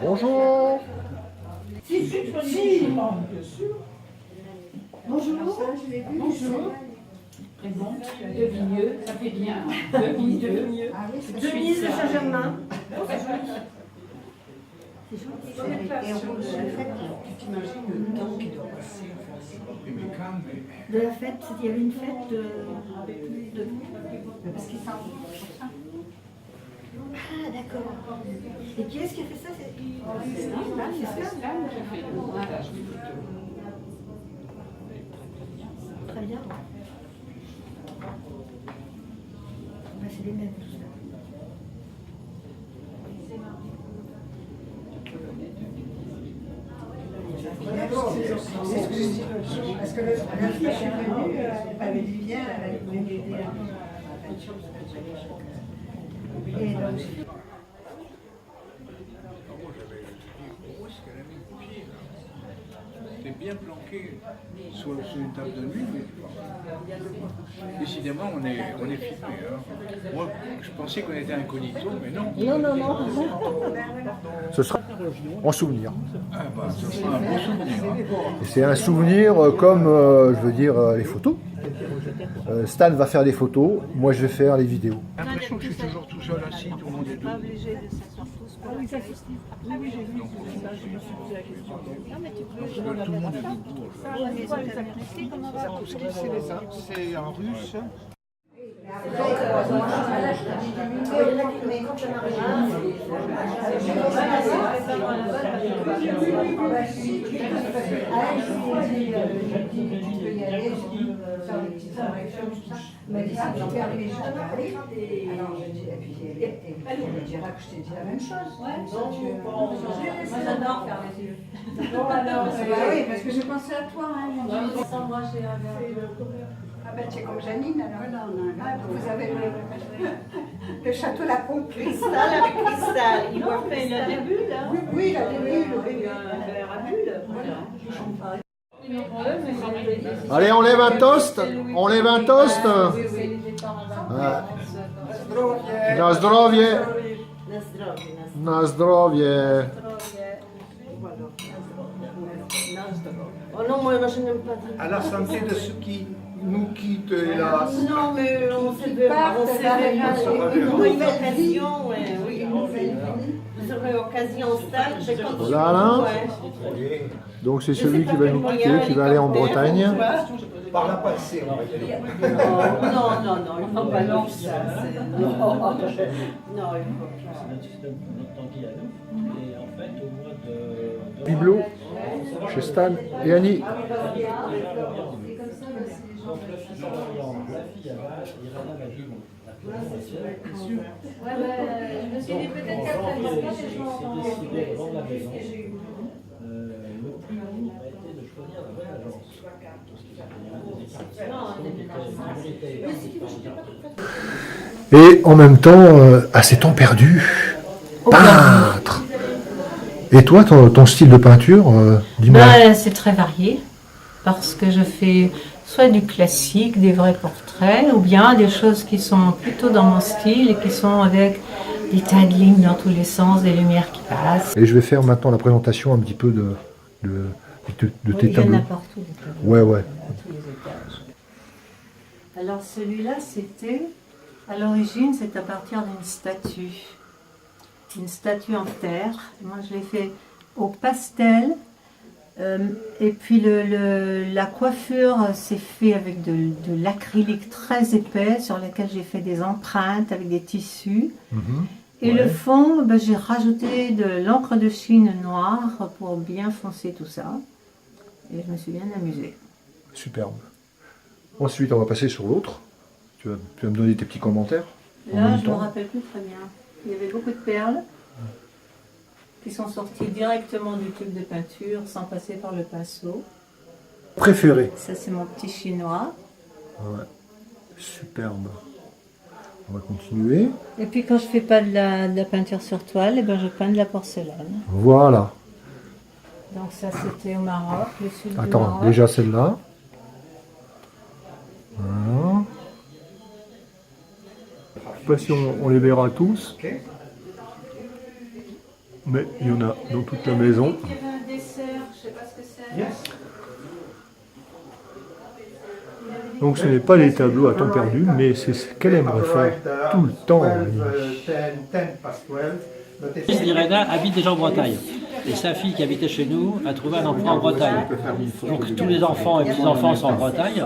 Bonjour. Bonjour. Très bon. De Vigneux, ça fait bien. De Vigneux. Denise de Saint-Germain. De la fête, il y avait une fête de... Parce qu'il s'en... Ah d'accord. Et qui est-ce qui a fait ça? C'est Stan qui a fait le montage. Très bien. C'est les mêmes tout ça. Parce que la fille, je suis venue, elle avait dit bien, elle voulait m'aider à la peinture parce que j'avais chacun. Et donc, C'était bien planqué sous une table de nuit. Mais décidément, on est filmé. Hein. Moi, je pensais qu'on était incognito, mais non. Non. Ce sera en souvenir. Ah bah, ce sera un beau souvenir. Et c'est un souvenir comme, je veux dire, les photos. Stan va faire les photos, moi je vais faire les vidéos. J'ai l'impression que je suis toujours tout seul assis, tout le monde est debout. Oui, j'ai vu. Je me suis posé la question. Non, mais tu peux. Tout le monde est debout. C'est en russe. la même chose. J'adore faire les yeux. Oui, parce que je pensais à toi. S'embrasser Ah ben tu es comme Janine, alors vous avez le château La Pompe. Cristal avec cristal. Il doit faire le début là. Oui, la début. Un verre à bulle. Voilà. Allez, on lève un toast. On lève un toast. Na zdrowie. Na zdrowie. Oh non, moi je n'aime pas dire. À la santé de ceux qui nous quittent, hélas. Non, mais on se verra. On se verra. Une nouvelle occasion, oui. Vous aurez occasion au stade. Je continue. Voilà. Donc c'est celui qui va nous quitter, qui va aller en Bretagne. Par la passée, on va dire. Non, il ne faut pas dire ça. Non, il faut pas. Bibelot, chez Stan et Annie. Je me suis dit peut-être qu'après le mariage, je vais entendre Et en même temps, à ces temps perdus, peintre. Et toi, ton style de peinture, dis-moi. C'est très varié, parce que je fais soit du classique, des vrais portraits, ou bien des choses qui sont plutôt dans mon style et qui sont avec des tas de lignes dans tous les sens, des lumières qui passent. Et je vais faire maintenant la présentation un petit peu de tes Il y en tableaux. a partout, des tableaux, Ouais. à tous les étages. Alors celui-là, c'était, à l'origine, c'est à partir d'une statue. Une statue en terre. Moi, je l'ai fait au pastel. Et puis la coiffure s'est fait avec de l'acrylique très épais sur lequel j'ai fait des empreintes avec des tissus. Et le fond, j'ai rajouté de l'encre de Chine noire pour bien foncer tout ça. Et je me suis bien amusée. Superbe. Ensuite, on va passer sur l'autre. Tu vas me donner tes petits commentaires. Là, je ne me rappelle plus très bien. Il y avait beaucoup de perles qui sont sorties directement du tube de peinture sans passer par le pinceau. Préféré. Ça, c'est mon petit chinois. Ouais. Superbe. On va continuer. Et puis quand je fais pas de la peinture sur toile, je peins de la porcelaine. Voilà. Donc ça c'était au Maroc, le sud du Attends, Maroc. déjà celle-là. Voilà. Je sais pas si on les verra tous. Mais il y en a dans toute la maison. Il y avait un dessert, je sais pas ce que c'est. Donc ce n'est pas les tableaux à temps perdu, mais c'est ce qu'elle aimerait faire tout le temps. Le fils d'Irena habite déjà en Bretagne. Et sa fille qui habitait chez nous a trouvé un emploi en Bretagne. Donc tous les enfants et petits-enfants sont en Bretagne.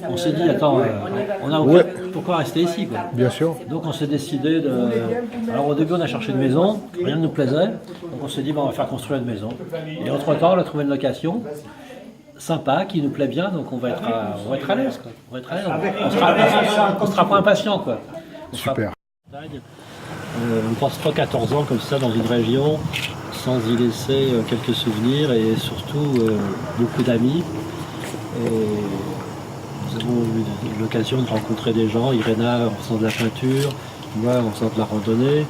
On s'est dit, attends, pourquoi rester ici quoi. Bien sûr. Donc on s'est décidé de... Alors au début on a cherché une maison, rien ne nous plaisait. Donc on s'est dit, bon, on va faire construire une maison. Et entre-temps on a trouvé une location sympa, qui nous plaît bien, donc on va être à l'aise. Quoi. On va être à l'aise. On sera pas impatient quoi. Super. On passe 3-14 ans comme ça dans une région sans y laisser quelques souvenirs et surtout beaucoup d'amis. Et nous avons eu l'occasion de rencontrer des gens, Irena en faisant de la peinture, moi en faisant de la randonnée,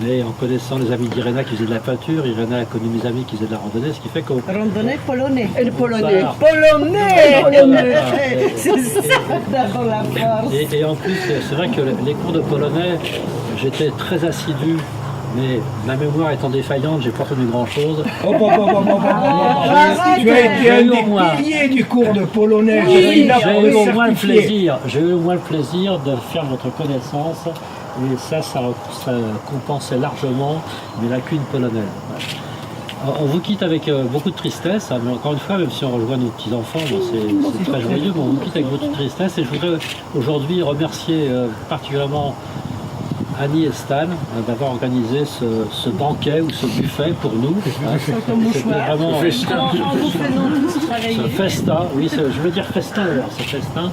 mais en connaissant les amis d'Irena qui faisaient de la peinture, Irena a connu mes amis qui faisaient de la randonnée, ce qui fait qu'on... Randonnée polonais. Et le polonais. Voilà. Polonais. C'est ça d'abord la force. Et en plus, c'est vrai que les cours de polonais, j'étais très assidu, mais ma mémoire étant défaillante, j'ai pas retenu grand-chose. Tu as été un des piliers du cours de polonais. J'ai eu au moins le plaisir de faire votre connaissance, et ça compensait largement mes lacunes polonaises. On vous quitte avec beaucoup de tristesse, mais encore une fois, même si on rejoint nos petits-enfants, bon, c'est très joyeux, mais on vous quitte avec beaucoup de tristesse. Et je voudrais aujourd'hui remercier particulièrement Annie et Stan d'avoir organisé ce banquet ou ce buffet pour nous. C'était vraiment ce festin, oui, je veux dire festin alors, ce festin.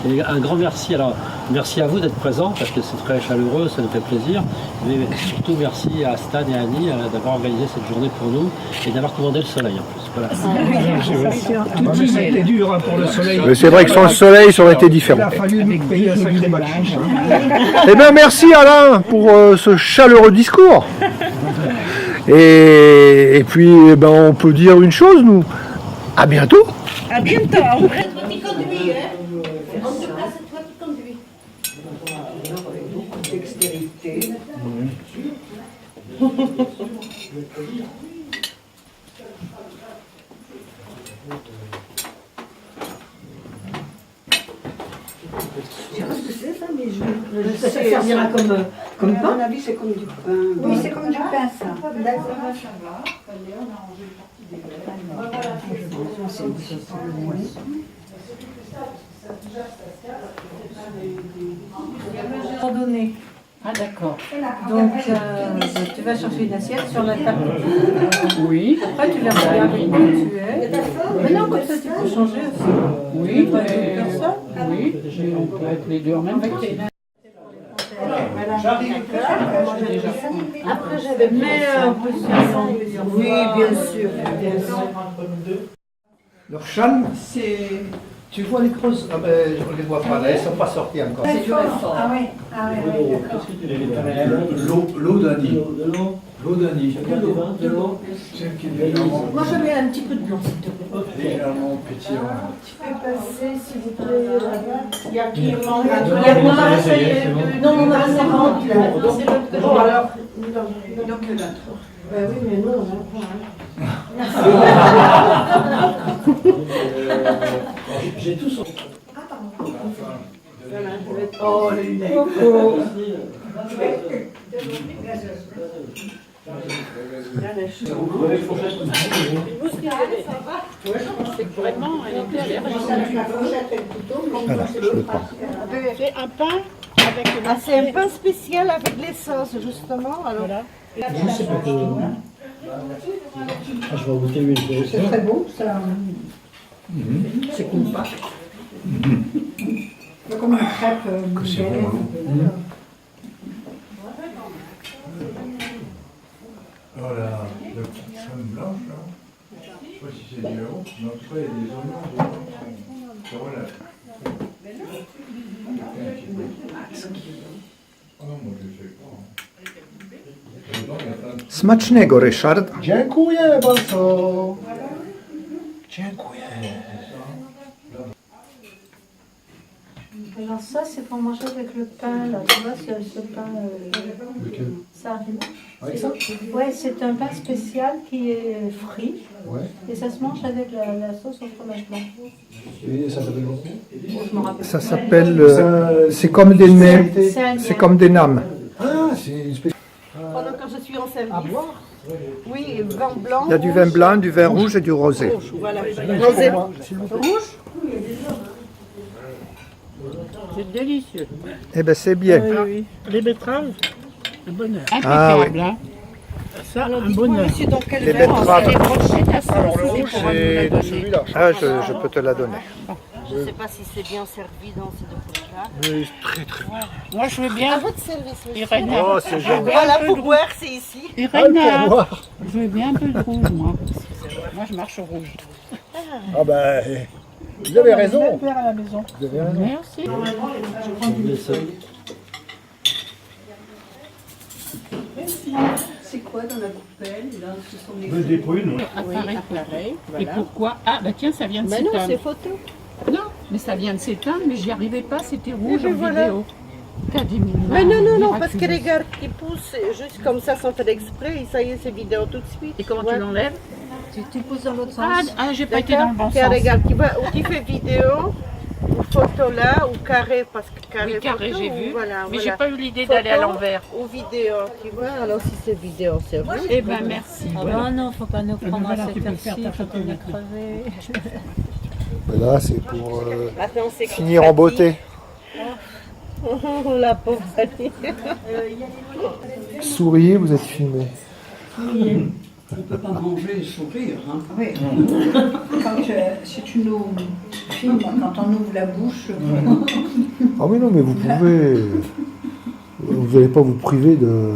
Et un grand merci. Alors, merci à vous d'être présents parce que c'est très chaleureux, ça nous fait plaisir. Mais surtout merci à Stan et à Annie d'avoir organisé cette journée pour nous et d'avoir commandé le soleil en plus. Voilà. C'était dur pour le soleil. Mais c'est vrai que sans le soleil, ça aurait été différent. Il a fallu nous payer un sacré match. Eh bien, merci Alain pour ce chaleureux discours. Et puis, eh ben, on peut dire une chose, nous. À bientôt. À bientôt. C'est toi qui conduis, hein? En tout cas, c'est toi qui conduis. Beaucoup dextérité. Je sais pas ce que c'est ça, mais je... Ça servira comme pain. À mon avis, c'est comme du pain. Oui, c'est comme du pain, ça. D'accord. Randonnée. Ah d'accord. Donc tu vas chercher une assiette sur la table. Oui. Après tu vas regarder où tu es. Mais non, comme ça tu peux changer aussi. Oui, Tu peux être une personne. oui, on peut être les deux en même temps. Après j'avais on peut se faire sans dire. Oui, bien sûr. Leur cham, c'est... Tu vois les creuses? Ah ben, je ne les vois pas, là, elles ne sont pas sorties encore. C'est du réfort. Ah oui, L'eau d'Annie. L'eau d'Annie. De l'eau. Celle qui est légèrement, Moi, je mets un petit peu de blanc, s'il te plaît. légèrement pétillante. Tu peux passer, s'il vous plaît, là-bas. Il y a qui Non, on a 50 là. C'est l'autre que Bon, alors, donc l'autre. Oui, mais non, on en prend un. J'ai tout sur... Ah, pardon. Oh, les mecs. Voilà, je le prends. C'est un pain avec... Ah, c'est un pain spécial avec l'essence, justement. Alors, Je vais goûter une chose. C'est très beau, ça. C'est compact. C'est comme une crêpe belle. Voilà, la petite crème blanche, là. Je ne sais pas si c'est du yaourt, mais en tout cas, il y a des oignons dedans. Voilà. Un petit peu. Oh non, moi je ne sais pas. Smacznego, Ryszard. Dziękuję bardzo. Dziękuję. Alors ça, c'est pour manger avec le pain, là. Tu vois, ce pain... Lequel? ça. Avec ça? Ouais, c'est un pain spécial qui est frit. Ouais. Et ça se mange avec la sauce au fromage blanc. Et ça s'appelle comment? Je me rappelle. Ça s'appelle... c'est comme des nems. C'est comme des names. Ah, c'est une spéciale. Pendant que je suis en service. Oui, vin blanc. Il y a du vin blanc, du vin rouge et du rosé. Voilà. Rosé. Rouge. C'est délicieux. Eh bien, c'est bien. Les betteraves, un bonheur. Ah oui. Hein. Ça, un bonheur. Monsieur, dans quel Les verre? betteraves. Les brochettes à sauce. Alors le rouge, c'est de celui-là. Ah, je peux te la donner. Je ne sais pas si c'est bien servi dans ces deux poches-là. Mais très très bien. Moi, je veux bien. À votre service, monsieur. Irène, Oh, c'est génial. Voilà, pour boire, c'est ici. Irène, boire. je veux bien un peu de rouge, moi. Moi, je marche au rouge. Ah ben, vous avez raison. Verre à la maison. Vous avez raison. Merci. C'est quoi dans la coupelle là? Ce sont les Des prunes. Pareil. Et pourquoi? Ah, bah tiens, ça vient de Mais non, s'éteindre. c'est photo. Non, mais ça vient de s'éteindre, mais j'y arrivais pas, c'était rouge ben en voilà. vidéo. T'as des mille Mais non, non, non, miraculeuses. parce que regarde, qui pousse juste comme ça sans faire exprès, et ça y est, c'est vidéo tout de suite. Et comment Ouais. tu l'enlèves? Tu pousses dans l'autre sens. J'ai pas été dans le bon Tiens, sens. regarde, ou tu fais vidéo, ou photo là, ou carré, parce que carré, Oui, carré, photo, j'ai ou vu. voilà, Mais voilà. j'ai pas eu l'idée Photo d'aller à l'envers. Ou vidéo, tu vois, alors si c'est vidéo, c'est rouge. Eh ben merci. Ah Voilà. bah non, faut pas nous prendre à voilà, tu cette peux le faire, heure-ci, ta faut photo qu'on est maintenant. crevé. Là, c'est pour Maintenant, c'est finir en beauté. Oh, la pauvre Fanny. Souriez, vous êtes filmé. On ne peut pas manger et sourire. Hein. Oui. Si tu nous filmes, quand on ouvre la bouche, Ah oui, non, mais vous pouvez. Vous n'allez pas vous priver de.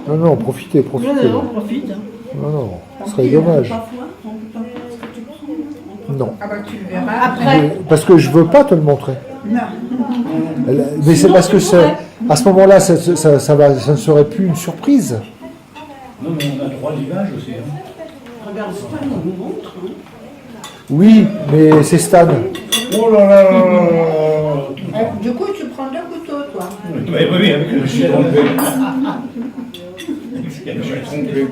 Non, non, profitez, profitez. On profite. Hein. Non, non, ce serait dommage. Non. ah bah, tu le verras après. Parce que je veux pas te le montrer. Non. Mais c'est parce que à ce moment-là, ça ne serait plus une surprise. Non, mais on a droit à l'image aussi. Regarde, Stan, on nous montre. Hein. Oui, mais c'est Stan. Oh là là. Du coup, tu prends deux couteaux, toi. Oui, avec le chien trompé. Je suis trompé.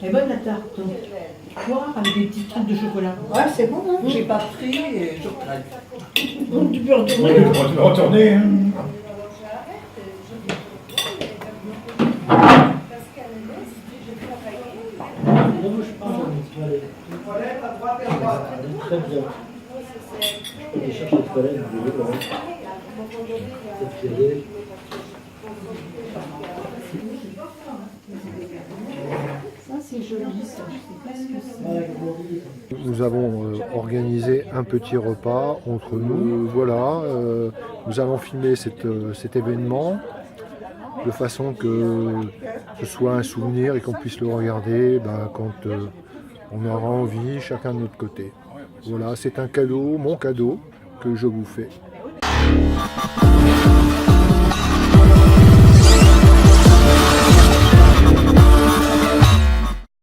Elle est bonne la tarte. Tu vois, avec des petites trucs de chocolat. Ouais, c'est bon, hein. J'ai pas pris et je regrette. Tu peux retourner. Tu peux retourner. Hein. Très bien. Je peux chercher les toilettes, Ça, c'est joli, ça. Je sais pas ce que c'est. Nous avons organisé un petit repas entre nous. Voilà, nous allons filmer cet événement de façon que ce soit un souvenir et qu'on puisse le regarder quand on aura envie, chacun de notre côté. Voilà, c'est un cadeau, mon cadeau, que je vous fais.